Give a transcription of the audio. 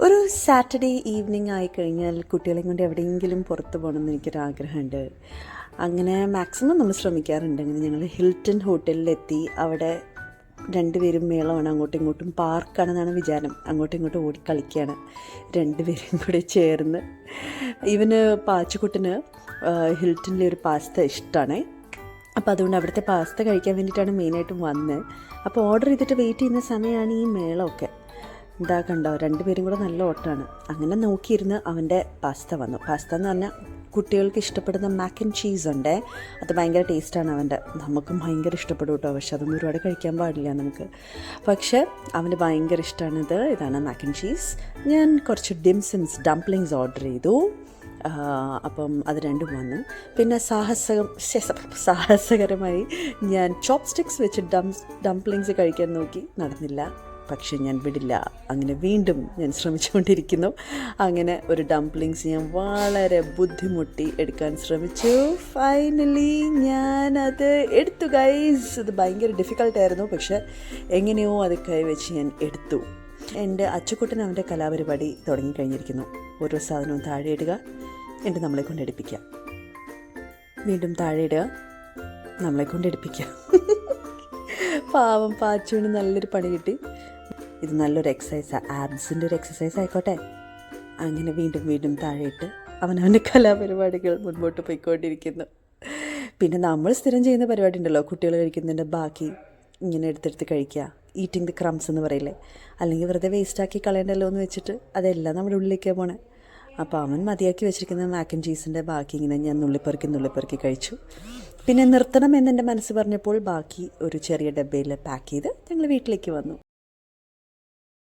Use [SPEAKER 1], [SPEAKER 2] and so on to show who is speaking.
[SPEAKER 1] ഒരു Saturday evening ആയിക്കഴിഞ്ഞാൽ കുട്ടികളെയും കൊണ്ട് എവിടെയെങ്കിലും പുറത്ത് പോകണമെന്ന് എനിക്കൊരാഗ്രഹമുണ്ട്. അങ്ങനെ മാക്സിമം നമ്മൾ ശ്രമിക്കാറുണ്ട്. അങ്ങനെ ഞങ്ങൾ ഹിൽട്ടൺ ഹോട്ടലിലെത്തി. അവിടെ രണ്ടുപേരും മേളമാണ്, അങ്ങോട്ടും ഇങ്ങോട്ടും പാർക്കാണെന്നാണ് വിചാരം. അങ്ങോട്ടും ഇങ്ങോട്ടും ഓടി കളിക്കുകയാണ് രണ്ടുപേരും കൂടെ ചേർന്ന്. ഇവന് പാച്ചുക്കുട്ടന് ഹിൽട്ടണിലെ ഒരു പാസ്ത ഇഷ്ടമാണ്. അപ്പോൾ അതുകൊണ്ട് അവിടുത്തെ പാസ്ത കഴിക്കാൻ വേണ്ടിയിട്ടാണ് മെയിനായിട്ടും വന്നത്. അപ്പോൾ ഓർഡർ ചെയ്തിട്ട് വെയിറ്റ് ചെയ്യുന്ന സമയമാണ് ഈ മേളമൊക്കെ. എന്താ കണ്ടോ, രണ്ടുപേരും കൂടെ നല്ല ഓട്ടമാണ്. അങ്ങനെ നോക്കിയിരുന്ന് അവൻ്റെ പാസ്ത വന്നു. പാസ്ത എന്ന് പറഞ്ഞാൽ കുട്ടികൾക്ക് ഇഷ്ടപ്പെടുന്ന മാക്ക് ആൻഡ് ചീസ് ഉണ്ട്. അത് ഭയങ്കര ടേസ്റ്റാണ് അവൻ്റെ. നമുക്കും ഭയങ്കര ഇഷ്ടപ്പെടും കേട്ടോ. പക്ഷെ അതൊന്നും ഒരുപാട് കഴിക്കാൻ പാടില്ല നമുക്ക്. പക്ഷേ അവന് ഭയങ്കര ഇഷ്ടമാണിത്. ഇതാണ് മാക്ക് ആൻഡ് ചീസ്. ഞാൻ കുറച്ച് ഡിംസിംസ് ഡംപ്ലിങ്സ് ഓർഡർ ചെയ്തു. അപ്പം അത് രണ്ടും വന്നു. പിന്നെ സാഹസകരമായി ഞാൻ ചോപ്പ് സ്റ്റിക്സ് വെച്ച് ഡംപ്ലിങ്സ് കഴിക്കാൻ നോക്കി, നടന്നില്ല. പക്ഷെ ഞാൻ വിടില്ല. അങ്ങനെ വീണ്ടും ഞാൻ ശ്രമിച്ചുകൊണ്ടിരിക്കുന്നു. അങ്ങനെ ഒരു ഡംപ്ലിങ്സ് ഞാൻ വളരെ ബുദ്ധിമുട്ടി എടുക്കാൻ ശ്രമിച്ചു. ഫൈനലി ഞാനത് എടുത്തു ഗൈസ്. ഇത് ഭയങ്കര ഡിഫിക്കൽട്ടായിരുന്നു. പക്ഷെ എങ്ങനെയോ അത് കൈവച്ച് ഞാൻ എടുത്തു. എൻ്റെ അച്ചുക്കുട്ടൻ അവൻ്റെ കലാപരിപാടി തുടങ്ങിക്കഴിഞ്ഞിരിക്കുന്നു. ഓരോ സാധനവും താഴെ ഇടുക, എന്നിട്ട് നമ്മളെ കൊണ്ട് എടുപ്പിക്കുക. വീണ്ടും താഴെ ഇടുക, നമ്മളെ കൊണ്ട് എടുപ്പിക്കുക. പാവം പാച്ചുവിന് നല്ലൊരു പണി കിട്ടി. ഇത് നല്ലൊരു എക്സസൈസാണ്, ആബ്സിൻ്റെ ഒരു എക്സസൈസ് ആയിക്കോട്ടെ. അങ്ങനെ വീണ്ടും വീണ്ടും താഴെയിട്ട് അവനവൻ്റെ കലാപരിപാടികൾ മുൻപോട്ട് പോയിക്കൊണ്ടിരിക്കുന്നു. പിന്നെ നമ്മൾ സ്ഥിരം ചെയ്യുന്ന പരിപാടി ഉണ്ടല്ലോ, കുട്ടികൾ കഴിക്കുന്നതിൻ്റെ ബാക്കി ഇങ്ങനെ എടുത്തെടുത്ത് കഴിക്കുക, ഈറ്റിംഗ് ദി ക്രംസ് എന്ന് പറയില്ലേ. അല്ലെങ്കിൽ വെറുതെ വേസ്റ്റാക്കി കളയണ്ടല്ലോ എന്ന് വെച്ചിട്ട് അതെല്ലാം നമ്മുടെ ഉള്ളിലേക്കാണ് പോണേ. അപ്പോൾ അവൻ മതിയാക്കി വെച്ചിരിക്കുന്ന മാക്ക് ആൻഡ് ചീസിൻ്റെ ബാക്കി ഇങ്ങനെ ഞാൻ നുള്ളിപ്പെറുക്കി കഴിച്ചു. പിന്നെ നിർത്തണം എന്നെൻ്റെ മനസ്സ് പറഞ്ഞപ്പോൾ ബാക്കി ഒരു ചെറിയ ഡബ്ബയിൽ പാക്ക് ചെയ്ത് ഞങ്ങൾ വീട്ടിലേക്ക് വന്നു.